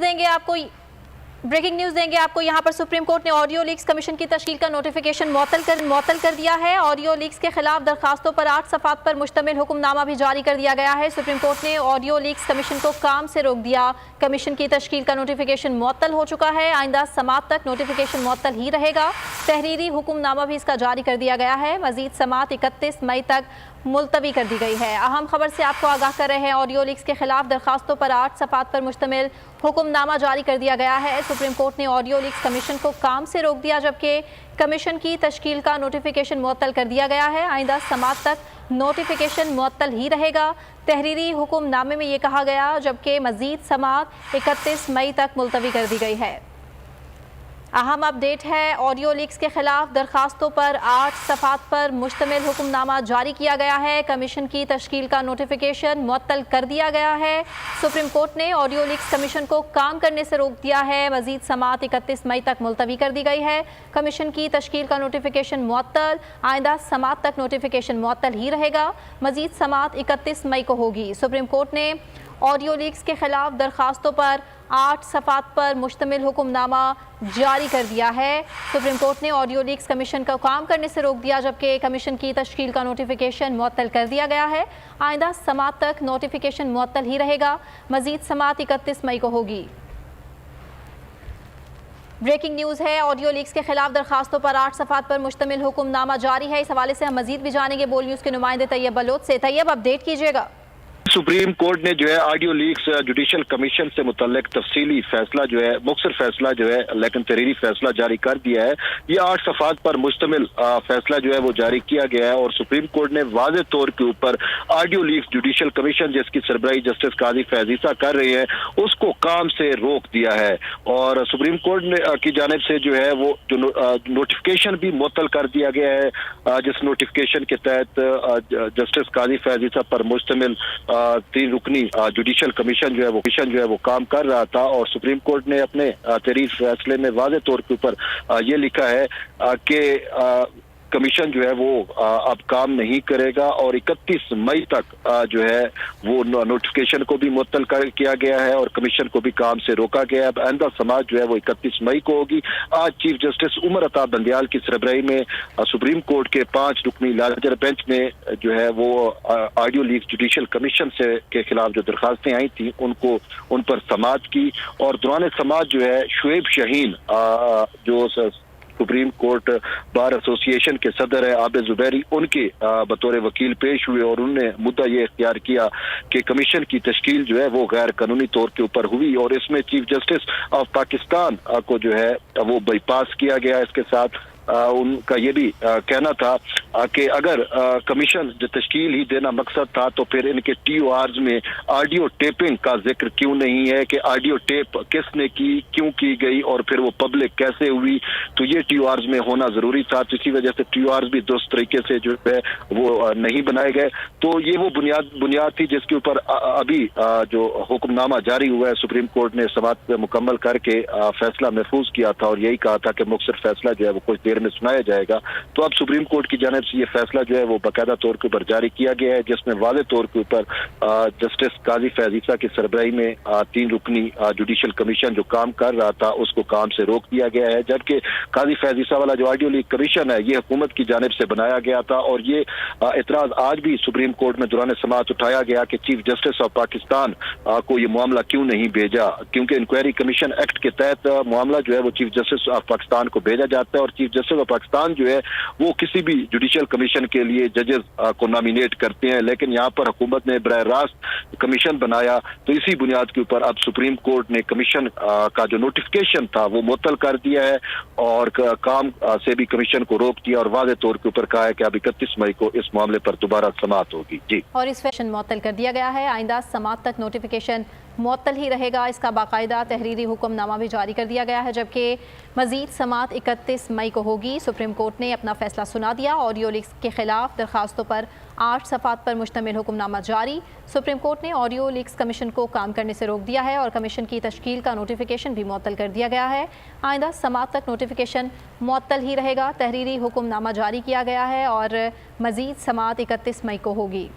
देंगे आपको, breaking news देंगे आपको। यहाँ पर सुप्रीम कोर्ट ने ऑडियो लीक्स कमीशन की तश्कील का नोटिफिकेशन मुअत्तल कर दिया है। ऑडियो लीक्स के खिलाफ दरखास्तों पर 8 सफ़ात पर मुश्तमिल हुक्मनामा भी जारी कर दिया गया है। सुप्रीम कोर्ट ने ऑडियो लीक्स कमीशन को काम से रोक दिया। कमीशन की तश्कील का नोटिफिकेशन मुअत्तल हो चुका है। आइंदा समात तक नोटिफिकेशन मुअत्तल ही रहेगा। तहरीरी हुक्मनामा भी इसका जारी कर दिया गया है। मजीद समात 31 मई तक मुलतवी कर दी गई है। अहम खबर से आपको आगाह कर रहे हैं। ऑडियो लीक्स के खिलाफ दरखास्तों पर 8 सफ़ात पर मुश्तमिल हुक्मनामा जारी कर दिया गया है। सुप्रीम कोर्ट ने ऑडियो लीक्स कमीशन को काम से रोक दिया, जबकि कमीशन की तश्कील का नोटिफिकेशन मुअत्तल कर दिया गया है। आइंदा समात तक नोटिफिकेशन मुअत्तल ही रहेगा। तहरीरी हुक्मनामे में ये कहा गया, जबकि मजीद समात 31 मई तक मुलतवी कर दी गई है। अहम अपडेट है, ऑडियो लीक्स के खिलाफ दरखास्तों पर 8 सफ़ात पर मुश्तमिल हुक्मनामा जारी किया गया है। कमीशन की तश्कील का नोटिफिकेशन मुअत्तल कर दिया गया है। सुप्रीम कोर्ट ने ऑडियो लीक्स कमीशन को काम करने से रोक दिया है। मजीद समात 31 मई तक मुलतवी कर दी गई है। कमीशन की तश्कील का नोटिफिकेशन मुअत्तल, आइंदा समात तक नोटिफिकेशन मुअत्तल ही रहेगा। मजीद समात 31 मई को होगी। सुप्रीम कोर्ट ने ऑडियो लीक्स के खिलाफ दरखास्तों पर 8 सफ़ात पर मुश्तमिल हुक्मनामा जारी कर दिया है। सुप्रीम कोर्ट ने ऑडियो लीक्स कमीशन का काम करने से रोक दिया, जबकि कमीशन की तश्कील का नोटिफिकेशन मुअत्तल कर दिया गया है। आइंदा समात तक नोटिफिकेशन मुअत्तल ही रहेगा। मजीद समात 31 मई को होगी। ब्रेकिंग न्यूज़ है, ऑडियो लीक्स के खिलाफ दरखास्तों पर 8 सफ़ात पर मुश्तमिल हुक्मनामा जारी है। इस हवाले से हम मजीद भी जानेंगे बोल न्यूज़ के नुमाइंदे तैयब बलोच से। तैयब, अपडेट कीजिएगा। सुप्रीम कोर्ट ने जो है ऑडियो लीक्स जुडिशल कमीशन से मुतल्लिक तफसीली फैसला जो है, मुख्तसर फैसला जो है लेकिन तहरीरी फैसला जारी कर दिया है। ये 8 सफ़ात पर मुश्तमिल फैसला जो है वो जारी किया गया है और सुप्रीम कोर्ट ने वाज़े तौर के ऊपर ऑडियो लीक्स जुडिशल कमीशन जिसकी सरबराही जस्टिस काजी फैज़ ईसा कर रही है उसको काम से रोक दिया है। और सुप्रीम कोर्ट ने की जानिब से जो है वो जो नोटिफिकेशन भी मुअत्तल कर दिया गया है, जिस नोटिफिकेशन के तहत जस्टिस काजी फैज़ ईसा पर मुश्तमिल 3 रुकनी जुडिशल कमीशन जो है वो काम कर रहा था। और सुप्रीम कोर्ट ने अपने तहरीर फैसले में वाज़े तौर के ऊपर ये लिखा है कि कमीशन जो है वो अब काम नहीं करेगा और 31 मई तक जो है वो नोटिफिकेशन को भी मुअत्तल किया गया है और कमीशन को भी काम से रोका गया है। आइंदा समाज जो है वो 31 मई को होगी। आज चीफ जस्टिस उमर अता बंदियाल की सरबराही में सुप्रीम कोर्ट के 5 रुकनी लार्जर बेंच ने जो है वो ऑडियो लीक्स जुडिशल कमीशन से के खिलाफ जो दरखास्तें आई थी उन पर समाअत की। और दौरान समाअत जो है शुएब शाहीन जो सुप्रीम कोर्ट बार एसोसिएशन के सदर है आबिद जुबैरी, उनके बतौर वकील पेश हुए और उन्होंने मुद्दा ये इख्तियार किया कि कमीशन की तश्कील जो है वो गैर कानूनी तौर के ऊपर हुई और इसमें चीफ जस्टिस ऑफ पाकिस्तान को जो है वो बाईपास किया गया। इसके साथ उनका ये भी कहना था कि अगर कमीशन जो तश्कील ही देना मकसद था तो फिर इनके TORs में ऑडियो टेपिंग का जिक्र क्यों नहीं है कि ऑडियो टेप किसने की, क्यों की गई और फिर वो पब्लिक कैसे हुई, तो ये TORs में होना जरूरी था। तो इसी वजह से TORs भी दुरुस्त तरीके से जो है वो नहीं बनाए गए। तो ये वो बुनियाद थी जिसके ऊपर अभी जो हुक्मनामा जारी हुआ है सुप्रीम कोर्ट ने समाअत मुकम्मल करके फैसला महफूज किया था और यही कहा था कि मुख्तसर फैसला जो है वो कुछ देर में सुनाया जाएगा। तो अब सुप्रीम कोर्ट की जानिब से ये फैसला जो है वो बाकायदा तौर के ऊपर जारी किया गया है, जिसमें वाज़े तौर के ऊपर जस्टिस काजी फैज़ ईसा की सरबराही में 3 रुकनी जुडिशल कमीशन जो काम कर रहा था उसको काम से रोक दिया गया है। जबकि काजी फैज़ ईसा वाला जो ऑडियो लीक कमीशन है ये हुकूमत की जानिब से बनाया गया था और ये एतराज आज भी सुप्रीम कोर्ट में दौरान समाअत उठाया गया कि चीफ जस्टिस ऑफ पाकिस्तान को ये मामला क्यों नहीं भेजा, क्योंकि इंक्वायरी कमीशन एक्ट के तहत मामला जो है वो चीफ जस्टिस ऑफ पाकिस्तान को भेजा जाता है और चीफ जस्टिस ऑफ पाकिस्तान जो है वो किसी भी जुडिशियल कमीशन के लिए जजेस को नॉमिनेट करते हैं। लेकिन यहाँ पर हुकूमत ने बराह रास्त कमीशन बनाया, तो इसी बुनियाद के ऊपर अब सुप्रीम कोर्ट ने कमीशन का जो नोटिफिकेशन था वो मुअत्तल कर दिया है और काम से भी कमीशन को रोक दिया और वाज़े तौर के ऊपर कहा है कि अब 31 मई को इस मामले पर दोबारा समाअत होगी। जी, और इस फैशन मुअत्तल कर दिया गया है। आइंदा समाअत तक नोटिफिकेशन मुअत्तल ही रहेगा। इसका बाकायदा तहरीरी हुक्मनामा भी जारी कर दिया गया है, जबकि मजीद समाअत 31 मई को होगी। सुप्रीम कोर्ट ने अपना फैसला सुना दिया। ऑडियो लीक्स के खिलाफ दरखास्तों पर 8 सफ़ात पर मुश्तमिल हुक्मनामा जारी। सुप्रीम कोर्ट ने ऑडियो लीक्स कमीशन को काम करने से रोक दिया है और कमीशन की तश्कील का नोटिफिकेशन भी मुअत्तल कर दिया गया है। आइंदा समाअत तक नोटिफिकेशन मुअत्तल ही रहेगा। तहरीरी हुक्मनामा जारी किया गया है और मजीद समाअत 31 मई को होगी।